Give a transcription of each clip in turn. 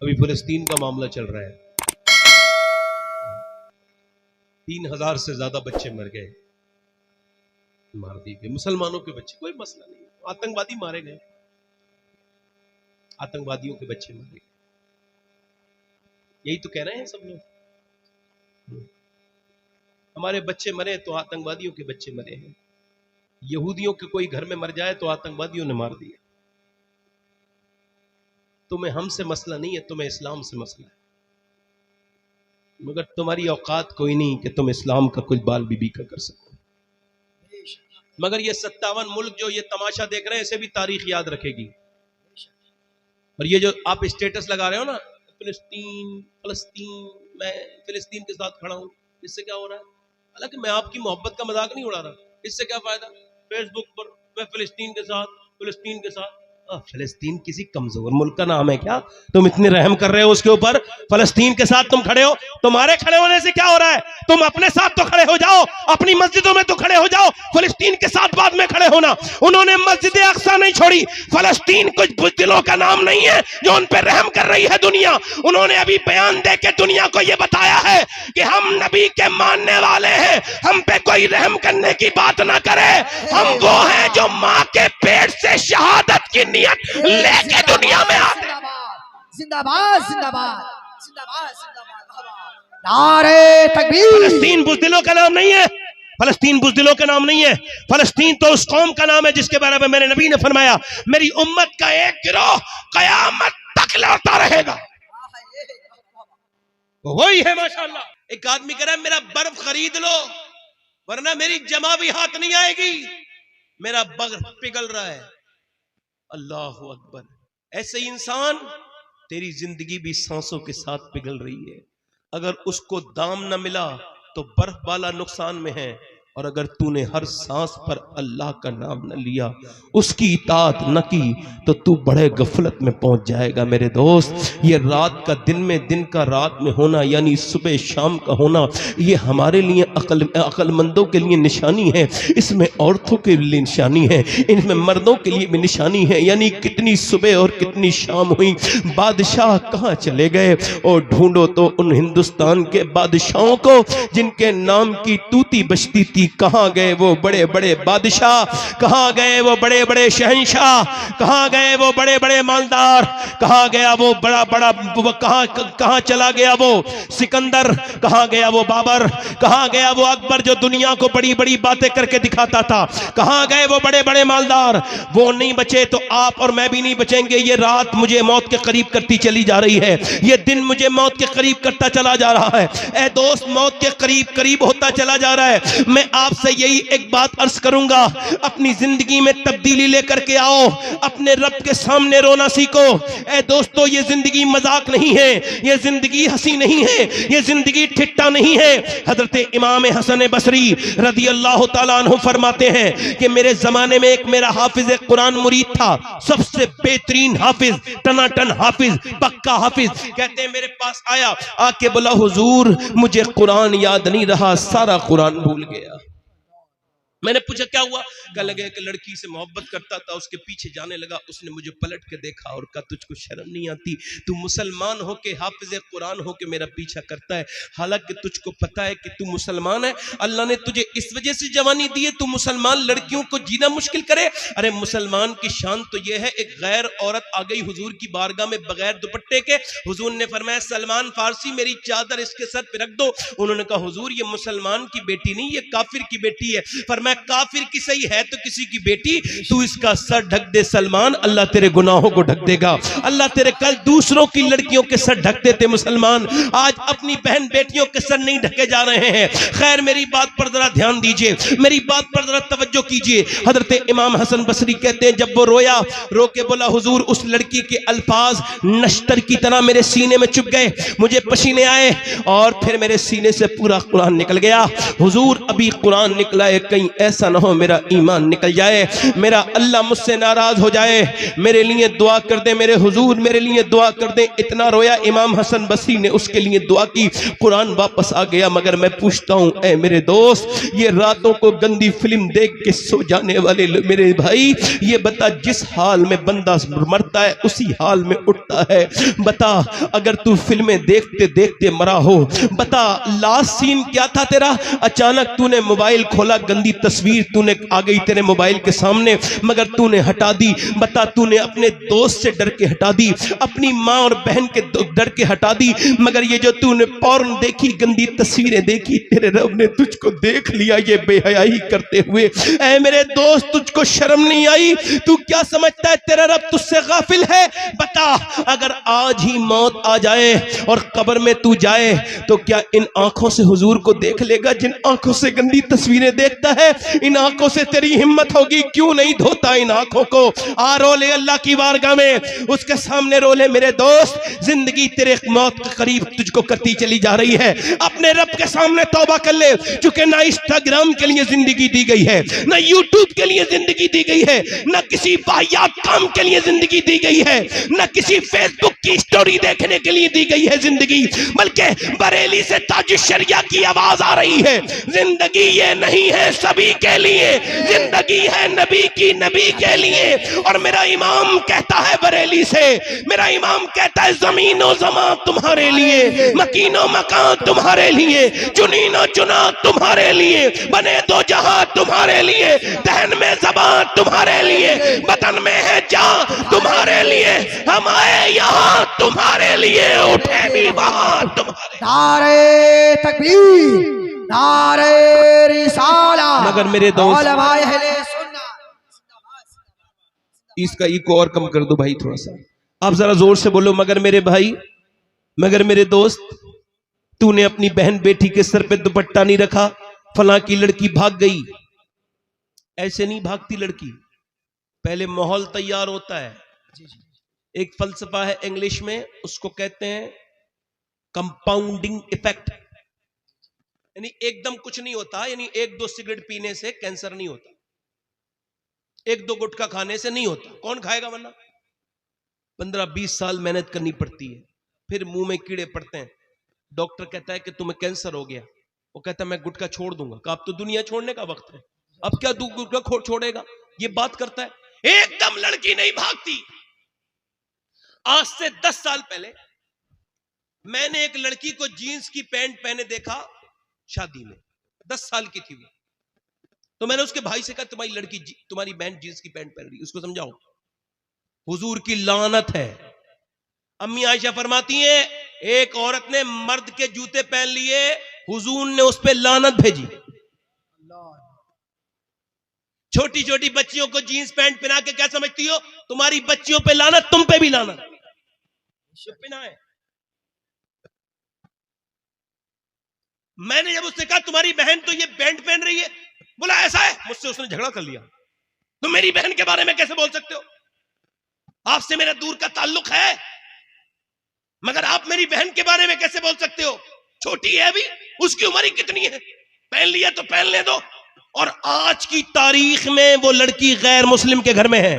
अभी फिलिस्तीन का मामला चल रहा है, 3000 से ज्यादा बच्चे मर गए, मार दिए गए मुसलमानों के बच्चे। कोई मसला नहीं, आतंकवादी मारे गए, आतंकवादियों के बच्चे मारे गए। यही तो कह रहे हैं सब लोग, हमारे बच्चे मरे तो आतंकवादियों के बच्चे मरे हैं। यहूदियों के कोई घर में मर जाए तो आतंकवादियों ने मार दिया। तुम्हें हमसे मसला नहीं है, तुम्हें इस्लाम से मसला है, मगर तुम्हारी औकात कोई नहीं कि तुम इस्लाम का कुछ बाल बीबी का कर सको। मगर ये 57 मुल्क जो ये तमाशा देख रहे हैं, इसे भी तारीख याद रखेगी। और ये जो आप स्टेटस लगा रहे हो ना, फिलिस्तीन फिलिस्तीन, मैं फिलिस्तीन के साथ खड़ा हूं, इससे क्या हो रहा है? हालांकि मैं आपकी मोहब्बत का मजाक नहीं उड़ा रहा, इससे क्या फायदा? फेसबुक पर मैं फिलिस्तीन के साथ, फिलिस्तीन के साथ। फिलिस्तीन किसी कमजोर मुल्क का नाम है क्या? तुम इतने रहम कर रहे हो उसके ऊपर, फिलिस्तीन के साथ तुम खड़े हो। तुम्हारे खड़े होने से क्या हो रहा है? तुम अपने साथ तो खड़े हो जाओ, अपनी मस्जिदों में तो खड़े हो जाओ, फिलिस्तीन के साथ बाद में खड़े होना। उन्होंने मस्जिद अक्सा नहीं छोड़ी। फिलिस्तीन कुछ बुज़दिलों का नाम नहीं है जो उन पर रहम कर रही है दुनिया। उन्होंने अभी बयान दे के दुनिया को यह बताया है कि हम नबी के मानने वाले हैं, हम पे कोई रहम करने की बात ना करे। हम वो हैं जो माँ के पेट से शहादत की नियत लेके दुनिया में आते। जिंदाबाद जिंदाबाद जिंदाबाद जिंदाबाद, नारे तकबीर। फिलिस्तीन बुज़दिलों का नाम नहीं है, फिलिस्तीन बुज़दिलों का नाम नहीं है। फिलिस्तीन तो उस कौम का नाम है जिसके बारे में मेरे नबी ने फरमाया, मेरी उम्मत का एक गिरोह कयामत तक लड़ता रहेगा। वही है माशाअल्लाह। एक आदमी कह रहा है मेरा बर्फ खरीद लो वरना मेरी जमा भी हाथ नहीं आएगी, मेरा बर्फ पिघल रहा है। अल्लाह अकबर। ऐसे ही इंसान, तेरी जिंदगी भी सांसों के साथ पिघल रही है। अगर उसको दाम न मिला तो बर्फ वाला नुकसान में है, और अगर तूने हर सांस पर अल्लाह का नाम न लिया, उसकी इताअत न की, तो तू बड़े गफलत में पहुंच जाएगा। मेरे दोस्त, ये रात का दिन में, दिन का रात में होना, यानी सुबह शाम का होना, ये हमारे लिए अक्लमंदों के लिए निशानी है, इसमें औरतों के लिए निशानी है, इनमें मर्दों के लिए भी निशानी है। यानी कितनी सुबह और कितनी शाम हुई, बादशाह कहाँ चले गए? और ढूंढो तो उन हिंदुस्तान के बादशाहों को जिनके नाम की तूती बजती थी। कहां गए वो बड़े बड़े बादशाह? कहां गए वो बड़े बड़े शहंशाह? कहां गए वो बड़े बड़े मालदार? कहां गया वो बड़ा बड़ा, कहां चला गया वो सिकंदर? कहां गया वो बाबर? कहां गया वो अकबर जो दुनिया को बड़ी बड़ी बातें करके दिखाता था? कहां गए वो बड़े बड़े मालदार? वो नहीं बचे तो आप और मैं भी नहीं बचेंगे। ये रात मुझे मौत के करीब करती चली जा रही है, ये दिन मुझे मौत के करीब करता चला जा रहा है। ए दोस्त, मौत के करीब करीब होता चला जा रहा है। मैं आपसे यही एक बात अर्ज करूंगा, अपनी जिंदगी में तब्दीली लेकर के आओ, अपने रब के सामने रोना सीखो। ए दोस्तों, ये जिंदगी मजाक नहीं है, ये जिंदगी हंसी नहीं है, ये जिंदगी ठिट्टा नहीं है। हजरत इमाम हसन बसरी रदी अल्लाह ताला अन्हु फरमाते हैं कि मेरे जमाने में एक मेरा हाफिज कुरान मुरीद था, सबसे बेहतरीन हाफिज, टनाटन हाफिज, पक्का हाफिज। कहते हैं मेरे पास आया, आके बोला हुजूर मुझे कुरान याद नहीं रहा, सारा कुरान भूल गया। मैंने पूछा क्या हुआ? कह लगे कि लड़की से मोहब्बत करता था, उसके पीछे जाने लगा, उसने मुझे पलट के देखा और कहा तुझको शर्म नहीं आती? तू मुसलमान हो के, हाफिज कुरान हो के मेरा पीछा करता है, हालांकि तुझको पता है कि तू मुसलमान है। अल्लाह ने तुझे इस वजह से जवानी दी है तू मुसलमान लड़कियों को जीना मुश्किल करे। अरे मुसलमान की शान तो यह है, एक गैर औरत आ गई हुजूर की बारगाह में बगैर दुपट्टे के, हुजूर ने फरमाया सलमान फारसी मेरी चादर इसके सर पे रख दो। उन्होंने कहा हुजूर ये मुसलमान की बेटी नहीं, ये काफिर की बेटी है। फरमाया काफिर की सही है तो किसी की बेटी, तू इसका सर ढक दे सलमान, अल्लाह तेरे गुनाहों को ढक देगा। अल्लाह तेरे कल दूसरों की लड़कियों के सर ढकते थे मुसलमान, आज अपनी बहन बेटियों के सर नहीं ढके जा रहे हैं। खैर मेरी बात पर जरा ध्यान दीजिए, मेरी बात पर जरा तवज्जो कीजिए। हजरत इमाम हसन बसरी कहते हैं जब वो रोया, रो के बोला हुजूर उस लड़की के अल्फाज नश्तर की तरह मेरे सीने में चुभ गए, मुझे पसीने आए और फिर मेरे सीने से पूरा कुरान निकल गया। हुजूर अभी कुरान निकला है, कहीं ऐसा ना हो मेरा ईमान निकल जाए, मेरा अल्लाह मुझसे नाराज हो जाए। मेरे लिए दुआ कर दे मेरे हुजूर, मेरे लिए दुआ कर दे। इतना रोया इमाम हसन बसरी ने, उसके लिए दुआ की, कुरान वापस आ गया। मगर मैं पूछता हूं ऐ मेरे दोस्त, ये रातों को गंदी फिल्म देख के सो जाने वाले मेरे भाई, ये बता जिस हाल में बंदा मरता है उसी हाल में उठता है। बता अगर तू फिल्में देखते देखते मरा हो, बता लास्ट सीन क्या था तेरा? अचानक तूने मोबाइल खोला, गंदी तस्वीर तूने आ गई तेरे मोबाइल के सामने, मगर तूने हटा दी। बता तूने अपने दोस्त से डर के हटा दी, अपनी माँ और बहन के डर के हटा दी, मगर ये जो तूने पॉर्न देखी, गंदी तस्वीरें देखी, तेरे रब ने तुझको देख लिया ये बेहयाई करते हुए। ऐ मेरे दोस्त, तुझको शर्म नहीं आई? तू क्या समझता है तेरा रब तुझसे गाफिल है? बता अगर आज ही मौत आ जाए और कब्र में तू जाए तो क्या इन आंखों से हुजूर को देख लेगा जिन आंखों से गंदी तस्वीरें देखता है? इन आंखों से तेरी हिम्मत होगी? क्यों नहीं धोता इन आंखों को? आ रो ले अल्लाह की बारगाह में, उसके सामने रो ले मेरे दोस्त। जिंदगी तेरे मौत के करीब तुझको करती चली जा रही है। अपने रब के सामने तौबा कर ले, चूंकि ना इंस्टाग्राम के लिए जिंदगी दी गई है, ना यूट्यूब के लिए जिंदगी दी गई है, ना किसी वाहियात काम के लिए जिंदगी दी गई है, ना किसी फेसबुक की स्टोरी देखने के लिए दी गई है जिंदगी, बल्कि बरेली से ताज शरिया की आवाज आ रही है। जिंदगी ये नहीं है सभी के लिए, जिंदगी है नबी की, नबी के लिए। और मेरा इमाम कहता है बरेली से, मेरा इमाम कहता है जमीनो जमा तुम्हारे लिए, मकीनो मकान तुम्हारे लिए, चुनीनो चुना तुम्हारे लिए, बने दो जहां तुम्हारे लिए, दहन में ज़बान तुम्हारे लिए, बतन में है जान तुम्हारे लिए, हम आए यहाँ तुम्हारे लिए, उठे भी वहां तुम्हारे। नारे तकबीर, नारे रिसाला। मगर मेरे दोस्त, सुन्ना, इसका इको और कम कर दो भाई थोड़ा सा, आप जरा जोर से बोलो। मगर मेरे भाई, मगर मेरे दोस्त, तूने अपनी बहन बेटी के सर पे दुपट्टा नहीं रखा, फलां की लड़की भाग गई। ऐसे नहीं भागती लड़की, पहले माहौल तैयार होता है। एक फलसफा है इंग्लिश में, उसको कहते हैं कंपाउंडिंग इफेक्ट। यानी एकदम कुछ नहीं होता, यानी एक दो सिगरेट पीने से कैंसर नहीं होता, एक दो गुटखा खाने से नहीं होता। कौन खाएगा? वरना 15-20 साल मेहनत करनी पड़ती है, फिर मुंह में कीड़े पड़ते हैं। डॉक्टर कहता है कि तुम्हें कैंसर हो गया, वो कहता है मैं गुटखा छोड़ दूंगा। अब तो दुनिया छोड़ने का वक्त है, अब क्या तू गुटखा छोड़ेगा? ये बात करता है। एकदम लड़की नहीं भागती। आज से 10 साल पहले मैंने एक लड़की को जीन्स की पैंट पहने देखा शादी में, 10 साल की थी वो। तो मैंने उसके भाई से कहा तुम्हारी लड़की, तुम्हारी बहन जीन्स की पैंट पहन रही, उसको समझाओ। हुजूर की लानत है। अम्मी आयशा फरमाती हैं एक औरत ने मर्द के जूते पहन लिए, हुजूर ने उस पर लानत भेजी। छोटी छोटी बच्चियों को जीन्स पैंट पहना के क्या समझती हो? तुम्हारी बच्चियों पे लानत, तुम पे भी लानत। है। मैंने जब उससे कहा तुम्हारी बहन तो ये पैंट पहन रही है, बोला ऐसा है। मुझसे उसने झगड़ा कर लिया, तुम मेरी बहन के बारे में कैसे बोल सकते हो? आपसे मेरा दूर का ताल्लुक है, मगर आप मेरी बहन के बारे में कैसे बोल सकते हो? छोटी है अभी, उसकी उम्र ही कितनी है, पहन लिया तो पहन ले दो। और आज की तारीख में वो लड़की गैर मुस्लिम के घर में है।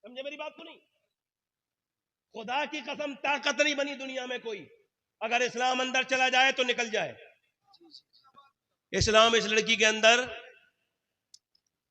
समझे मेरी बात को? नहीं, खुदा की कसम ताकत नहीं बनी दुनिया में कोई। अगर इस्लाम अंदर चला जाए तो निकल जाए। इस्लाम इस लड़की के अंदर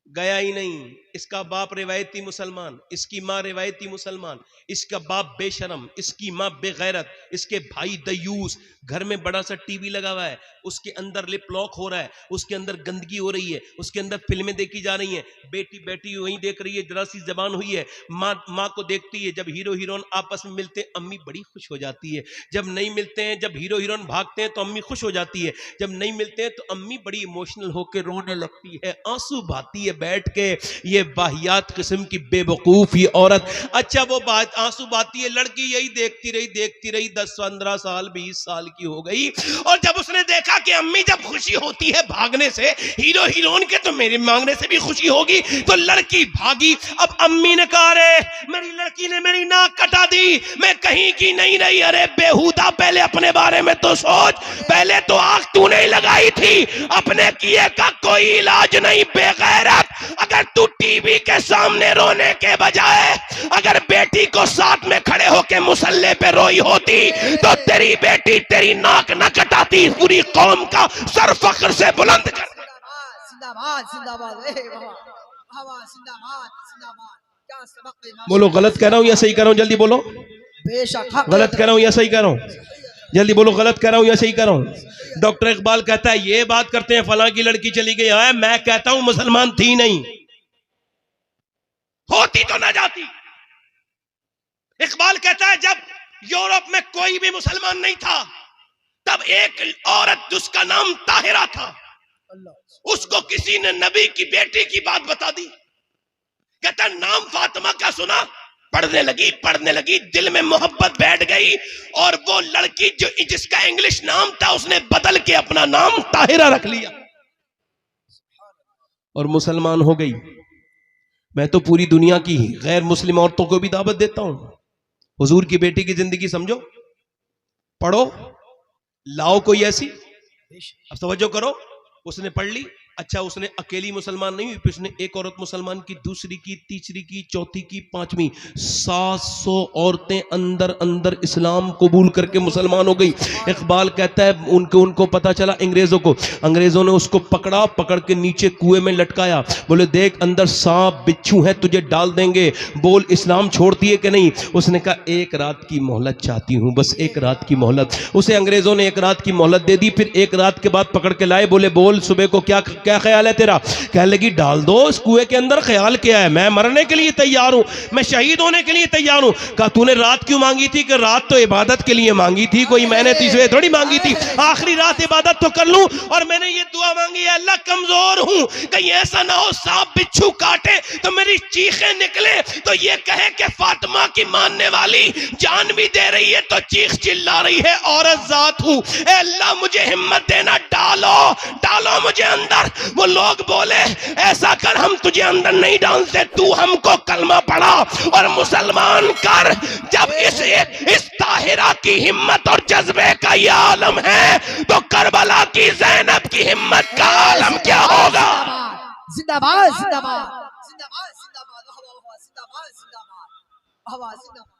गया ही नहीं। इसका बाप रिवायती मुसलमान, इसकी माँ रिवायती मुसलमान, इसका बाप बेशरम, इसकी माँ बेगैरत, इसके भाई दयूस। घर में बड़ा सा टीवी लगा हुआ है, उसके अंदर लिप लॉक हो रहा है, उसके अंदर गंदगी हो रही है, उसके अंदर फिल्में देखी जा रही हैं। बेटी बैठी वहीं देख रही है, जरा सी जबान हुई है, माँ को देखती है। जब हीरो हीरोइन आपस में मिलते हैं अम्मी बड़ी खुश हो जाती है, जब नहीं मिलते हैं, जब हीरो हीरोइन भागते हैं तो अम्मी खुश हो जाती है, जब नहीं मिलते हैं तो अम्मी बड़ी इमोशनल होकर रोने लगती है, आंसू बहाती है बैठ के। ये वाहियात किस्म की बेवकूफ ये औरत। अच्छा वो बात आंसू बाती है, लड़की यही देखती रही 10-15 साल 20 साल की हो गई। और जब उसने देखा कि अम्मी जब खुशी होती है भागने से हीरो हीरोइन के, तो मेरे मांगने से भी खुशी होगी, तो लड़की भागी। अब अम्मी ने कहा रे मेरी लड़की ने मेरी नाक कटा दी, मैं कहीं की नहीं रही। अरे बेहुदा, पहले अपने बारे में तो सोच, पहले तो आग तूने ही लगाई थी, अपने किए का कोई इलाज नहीं बेगैरत। अगर तू टीवी के सामने रोने के बजाय अगर बेटी को साथ में खड़े होके मुसल्ले पे रोई होती तो तेरी बेटी तेरी नाक न कटाती, पूरी कौम का सर फख्र से बुलंद कर। जिंदाबाद जिंदाबाद जिंदाबाद जिंदाबाद। क्या सबक बोलो गलत कह रहा हूं या सही कह रहा हूं, जल्दी बोलो। बेशक गलत कह रहा हूं या सही कह रहा हूं, जल्दी बोलो। गलत कह रहा हूं या सही कह रहा हूं। डॉक्टर इकबाल कहता है ये बात करते हैं फलां की लड़की चली गई है, मैं कहता हूं मुसलमान थी नहीं, होती तो ना जाती। इकबाल कहता है जब यूरोप में कोई भी मुसलमान नहीं था तब एक औरत जिसका नाम ताहिरा था, उसको किसी ने नबी की बेटी की बात बता दी। कहता नाम फातिमा का सुना, पढ़ने लगी, दिल में मोहब्बत बैठ गई, और वो लड़की जो जिसका इंग्लिश नाम था उसने बदल के अपना नाम ताहिरा रख लिया और मुसलमान हो गई। मैं तो पूरी दुनिया की गैर मुस्लिम औरतों को भी दावत देता हूं, हुजूर की बेटी की जिंदगी समझो, पढ़ो, लाओ कोई ऐसी। अब तवज्जो करो, उसने पढ़ ली, अच्छा उसने अकेली मुसलमान नहीं हुई, फिर उसने एक औरत मुसलमान की, दूसरी की, तीसरी की, चौथी की, पांचवी, 700 औरतें अंदर अंदर इस्लाम कबूल करके मुसलमान हो गई। इकबाल कहता है उनको पता चला, अंग्रेजों ने उसको पकड़ के नीचे कुएं में लटकाया, बोले देख अंदर सांप बिच्छू है, तुझे डाल देंगे, बोल इस्लाम छोड़ती है कि नहीं। उसने कहा एक रात की मोहलत चाहती हूं, बस एक रात की मोहलत। उसे अंग्रेजों ने एक रात की मोहलत दे दी, फिर एक रात के बाद पकड़ के लाए, बोले बोल सुबह को क्या ख्याल है तेरा। कहने लगी डाल दो इस कुएं के अंदर, ख्याल क्या है, मैं मरने के लिए तैयार हूं, मैं शहीद होने के लिए तैयार हूं। कहा तूने रात क्यों मांगी थी, कि रात तो इबादत के लिए मांगी थी, कोई मैंने तीसरे थोड़ी मांगी थी, आखिरी रात इबादत तो कर लूं, और मैंने ये दुआ मांगी है अल्लाह कमजोर हूं, कहीं ऐसा ना हो सांप बिच्छू काटे तो मेरी चीखें निकले तो ये कहे कि फातिमा की मानने वाली जान भी दे रही है तो चीख चिल्ला रही है औरत जात हूं। ए अल्लाह मुझे हिम्मत देना, डालो मुझे अंदर। वो लोग बोले ऐसा कर, हम तुझे अंदर नहीं डालते, तू हमको कलमा पढ़ा और मुसलमान कर। जब इस ताहिरा की हिम्मत और जज्बे का ये आलम है तो करबला की ज़ैनब की हिम्मत का आलम क्या होगा। जिंदाबाद जिंदाबाद जिंदाबाद जिंदाबाद जिंदाबाद जिंदाबाद जिंदाबाद।